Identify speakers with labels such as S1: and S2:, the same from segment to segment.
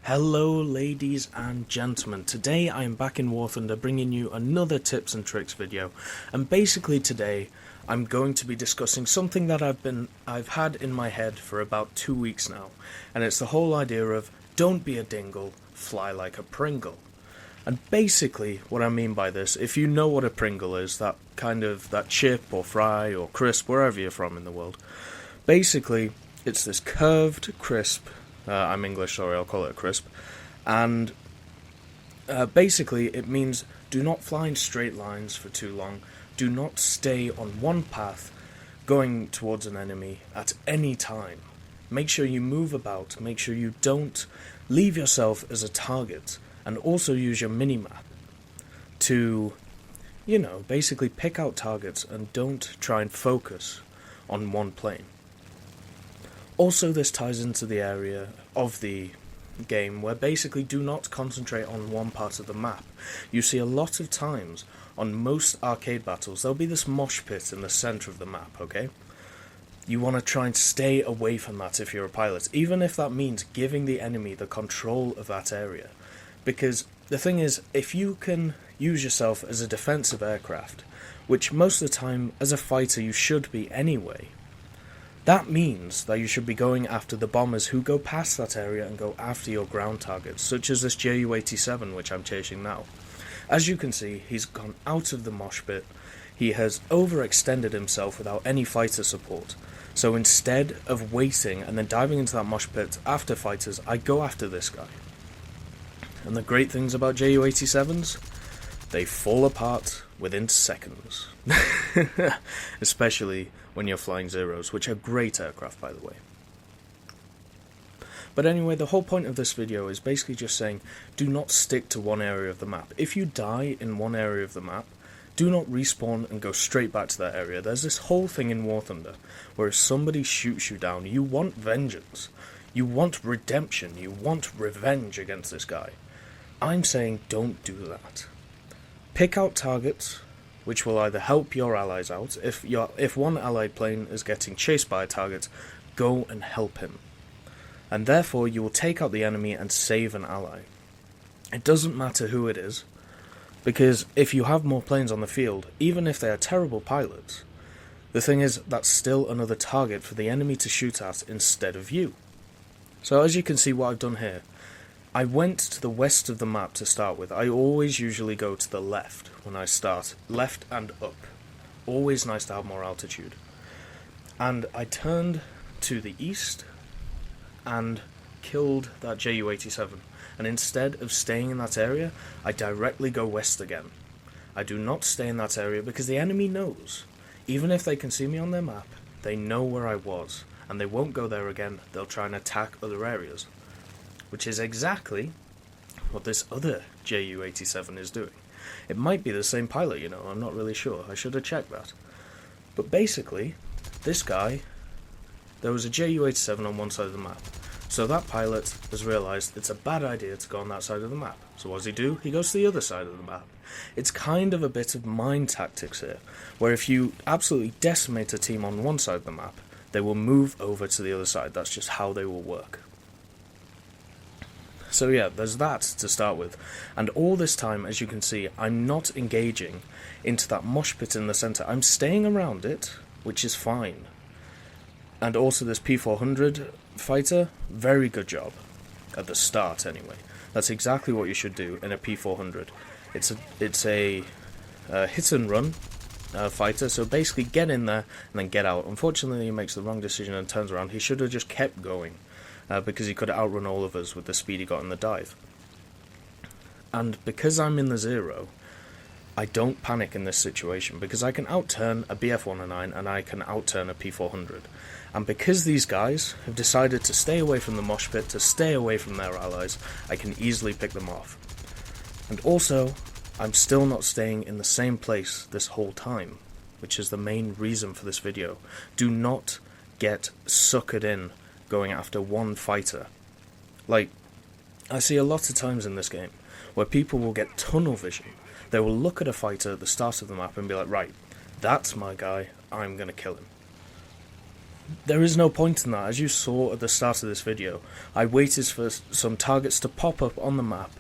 S1: Hello ladies and gentlemen, today I am back in War Thunder bringing you another tips and tricks video, and basically today I'm going to be discussing something that I've had in my head for about 2 weeks now, and it's the whole idea of don't be a dingle, fly like a Pringle. And basically what I mean by this, if you know what a Pringle is, that chip or fry or crisp, wherever you're from in the world, basically it's this curved crisp. I'm English, sorry, I'll call it a crisp. And basically it means do not fly in straight lines for too long. Do not stay on one path going towards an enemy at any time. Make sure you move about. Make sure you don't leave yourself as a target. And also use your minimap to, basically pick out targets and don't try and focus on one plane. Also, this ties into the area of the game where basically do not concentrate on one part of the map. You see a lot of times on most arcade battles, there'll be this mosh pit in the center of the map, okay? You want to try and stay away from that if you're a pilot, even if that means giving the enemy the control of that area. Because the thing is, if you can use yourself as a defensive aircraft, which most of the time as a fighter you should be anyway, that means that you should be going after the bombers who go past that area and go after your ground targets, such as this Ju-87 which I'm chasing now. As you can see, he's gone out of the mosh pit, he has overextended himself without any fighter support, so instead of waiting and then diving into that mosh pit after fighters, I go after this guy. And the great things about Ju-87s? They fall apart within seconds. Especially when you're flying Zeros, which are great aircraft, by the way. But anyway, the whole point of this video is basically just saying, do not stick to one area of the map. If you die in one area of the map, do not respawn and go straight back to that area. There's this whole thing in War Thunder, where if somebody shoots you down, you want vengeance. You want redemption. You want revenge against this guy. I'm saying don't do that. Pick out targets which will either help your allies out. If one allied plane is getting chased by a target, go and help him. And therefore you will take out the enemy and save an ally. It doesn't matter who it is, because if you have more planes on the field, even if they are terrible pilots, the thing is that's still another target for the enemy to shoot at instead of you. So as you can see what I've done here, I went to the west of the map to start with. I always usually go to the left when I start. Left and up. Always nice to have more altitude. And I turned to the east and killed that Ju-87. And instead of staying in that area, I directly go west again. I do not stay in that area because the enemy knows. Even if they can see me on their map, they know where I was. And they won't go there again. They'll try and attack other areas. Which is exactly what this other Ju-87 is doing. It might be the same pilot, I'm not really sure. I should have checked that. But basically, this guy, there was a Ju-87 on one side of the map. So that pilot has realised it's a bad idea to go on that side of the map. So what does he do? He goes to the other side of the map. It's kind of a bit of mind tactics here, where if you absolutely decimate a team on one side of the map, they will move over to the other side. That's just how they will work. So yeah, there's that to start with, and all this time, as you can see, I'm not engaging into that mosh pit in the centre. I'm staying around it, which is fine. And also this P400 fighter, very good job, at the start anyway. That's exactly what you should do in a P400. It's a hit and run fighter, so basically get in there and then get out. Unfortunately he makes the wrong decision and turns around. He should have just kept going. Because he could outrun all of us with the speed he got in the dive. And because I'm in the Zero, I don't panic in this situation, because I can outturn a BF-109 and I can outturn a P400. And because these guys have decided to stay away from the mosh pit, to stay away from their allies, I can easily pick them off. And also, I'm still not staying in the same place this whole time, which is the main reason for this video. Do not get suckered in going after one fighter. Like, I see a lot of times in this game where people will get tunnel vision. They will look at a fighter at the start of the map and be like, right, that's my guy, I'm gonna kill him. there is no point in that. As you saw at the start of this video, I waited for some targets to pop up on the map.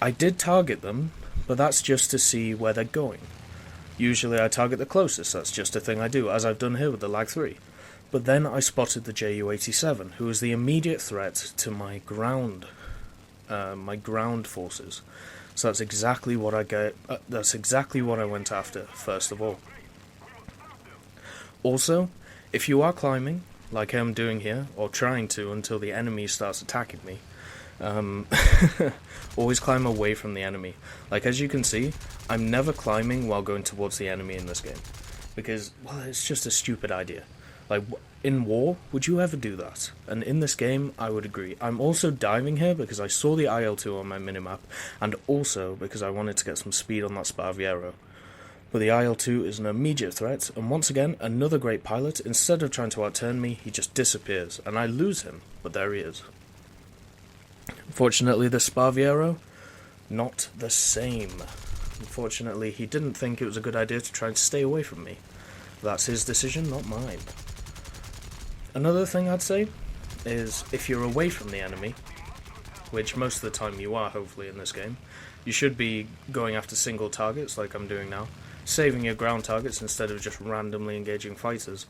S1: I did target them, but that's just to see where they're going. Usually I target the closest, that's just a thing I do, as I've done here with the Lag 3. But then I spotted the Ju-87, who was the immediate threat to my ground forces. So that's exactly what that's exactly what I went after, first of all. Also, if you are climbing, like I'm doing here, or trying to until the enemy starts attacking me, always climb away from the enemy. Like, as you can see, I'm never climbing while going towards the enemy in this game, because, well, it's just a stupid idea. Like, in war, would you ever do that? And in this game, I would agree. I'm also diving here because I saw the IL-2 on my minimap, and also because I wanted to get some speed on that Sparviero. But the IL-2 is an immediate threat, and once again, another great pilot. Instead of trying to outturn me, he just disappears, and I lose him, but there he is. Unfortunately, the Sparviero, not the same. Unfortunately, he didn't think it was a good idea to try and stay away from me. That's his decision, not mine. Another thing I'd say is, if you're away from the enemy, which most of the time you are, hopefully, in this game, you should be going after single targets, like I'm doing now, saving your ground targets instead of just randomly engaging fighters.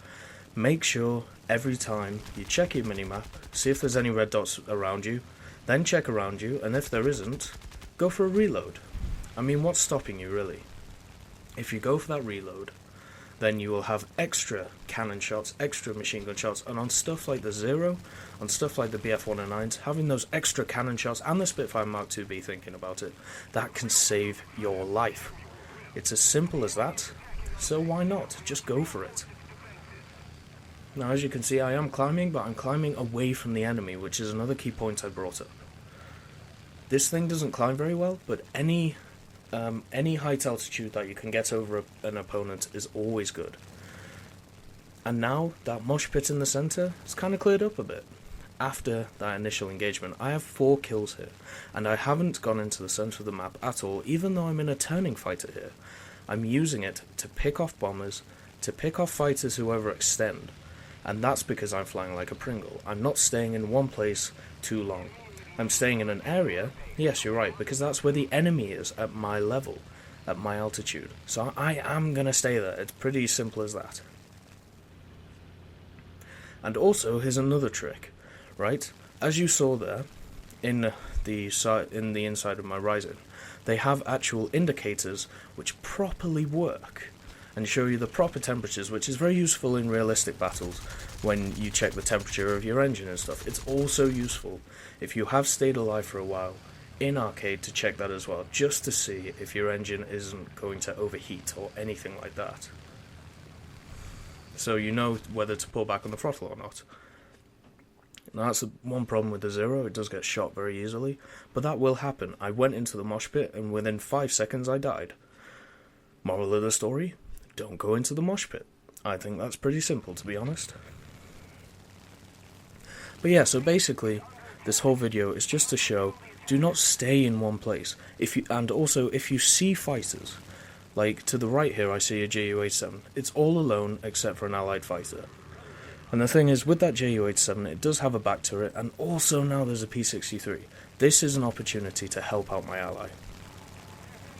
S1: Make sure, every time, you check your minimap, see if there's any red dots around you, then check around you, and if there isn't, go for a reload. I mean, what's stopping you, really? If you go for that reload, then you will have extra cannon shots, extra machine gun shots, and on stuff like the Zero, on stuff like the BF-109s, having those extra cannon shots, and the Spitfire Mark IIB, thinking about it, that can save your life. It's as simple as that, so why not? Just go for it. Now, as you can see, I am climbing, but I'm climbing away from the enemy, which is another key point I brought up. This thing doesn't climb very well, but any height altitude that you can get over an opponent is always good. And now, that mosh pit in the centre has kind of cleared up a bit. After that initial engagement, I have 4 kills here, and I haven't gone into the centre of the map at all, even though I'm in a turning fighter here. I'm using it to pick off bombers, to pick off fighters who overextend, and that's because I'm flying like a Pringle. I'm not staying in one place too long. I'm staying in an area, yes, you're right, because that's where the enemy is at my level, at my altitude. So I am going to stay there. It's pretty simple as that. And also, here's another trick, right? As you saw there, in the inside of my Ryzen, they have actual indicators which properly work and show you the proper temperatures, which is very useful in realistic battles when you check the temperature of your engine and stuff. It's also useful if you have stayed alive for a while in arcade to check that as well, just to see if your engine isn't going to overheat or anything like that. So you know whether to pull back on the throttle or not. Now, that's one problem with the Zero, it does get shot very easily, but that will happen. I went into the mosh pit and within 5 seconds I died. Moral of the story? Don't go into the mosh pit. I think that's pretty simple, to be honest. But yeah, so basically, this whole video is just to show, do not stay in one place. And also, if you see fighters, like to the right here I see a Ju-87, it's all alone except for an allied fighter. And the thing is, with that Ju-87, it does have a back turret, and also now there's a P-63. This is an opportunity to help out my ally.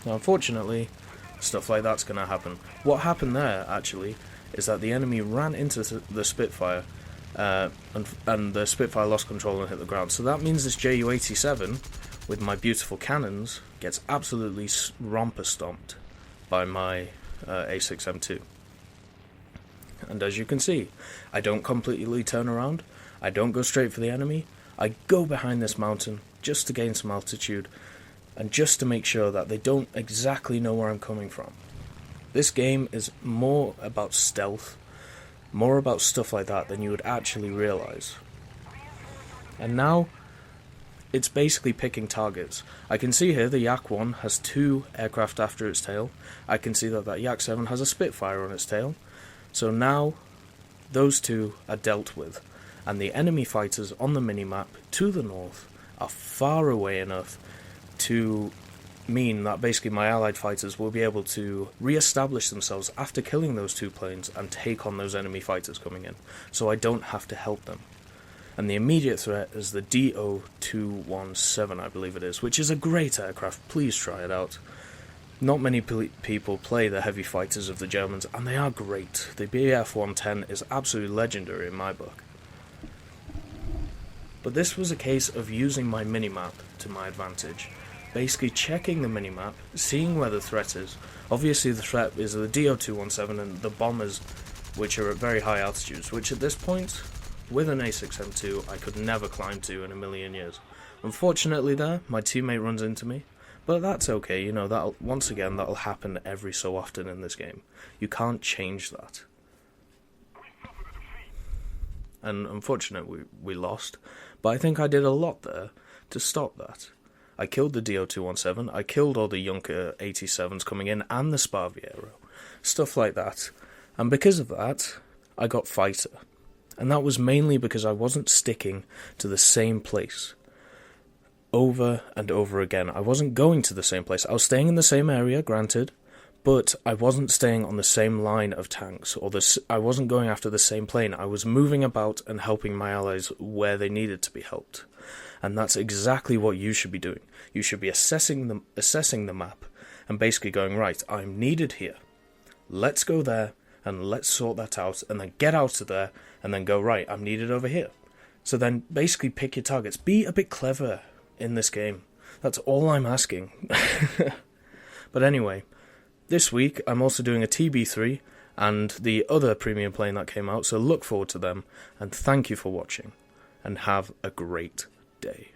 S1: Now, unfortunately, stuff like that's going to happen. What happened there, actually, is that the enemy ran into the Spitfire, and the Spitfire lost control and hit the ground. So that means this Ju-87, with my beautiful cannons, gets absolutely romper stomped by my A6M2. And as you can see, I don't completely turn around, I don't go straight for the enemy, I go behind this mountain just to gain some altitude, and just to make sure that they don't exactly know where I'm coming from. This game is more about stealth, more about stuff like that than you would actually realise. And now, it's basically picking targets. I can see here the Yak-1 has 2 aircraft after its tail, I can see that Yak-7 has a Spitfire on its tail, so now those 2 are dealt with, and the enemy fighters on the minimap to the north are far away enough to mean that basically my allied fighters will be able to re-establish themselves after killing those 2 planes and take on those enemy fighters coming in, so I don't have to help them. And the immediate threat is the DO-217, I believe it is, which is a great aircraft. Please try it out. Not many people play the heavy fighters of the Germans, and they are great. The Bf-110 is absolutely legendary in my book. But this was a case of using my minimap to my advantage. Basically checking the minimap, seeing where the threat is. Obviously the threat is the DO-217 and the bombers, which are at very high altitudes, which at this point, with an A6M2, I could never climb to in a million years. Unfortunately there, my teammate runs into me, but that's okay, you know, that'll happen every so often in this game. You can't change that. And unfortunately we lost, but I think I did a lot there to stop that. I killed the DO-217, I killed all the Junker 87s coming in, and the Sparviero, stuff like that. And because of that, I got fighter. And that was mainly because I wasn't sticking to the same place over and over again. I wasn't going to the same place. I was staying in the same area, granted, but I wasn't staying on the same line of tanks, or I wasn't going after the same plane. I was moving about and helping my allies where they needed to be helped. And that's exactly what you should be doing. You should be assessing the map and basically going, right, I'm needed here. Let's go there and let's sort that out, and then get out of there and then go, right, I'm needed over here. So then basically pick your targets. Be a bit clever in this game. That's all I'm asking. But anyway, this week I'm also doing a TB3 and the other premium plane that came out, so look forward to them, and thank you for watching, and have a great day.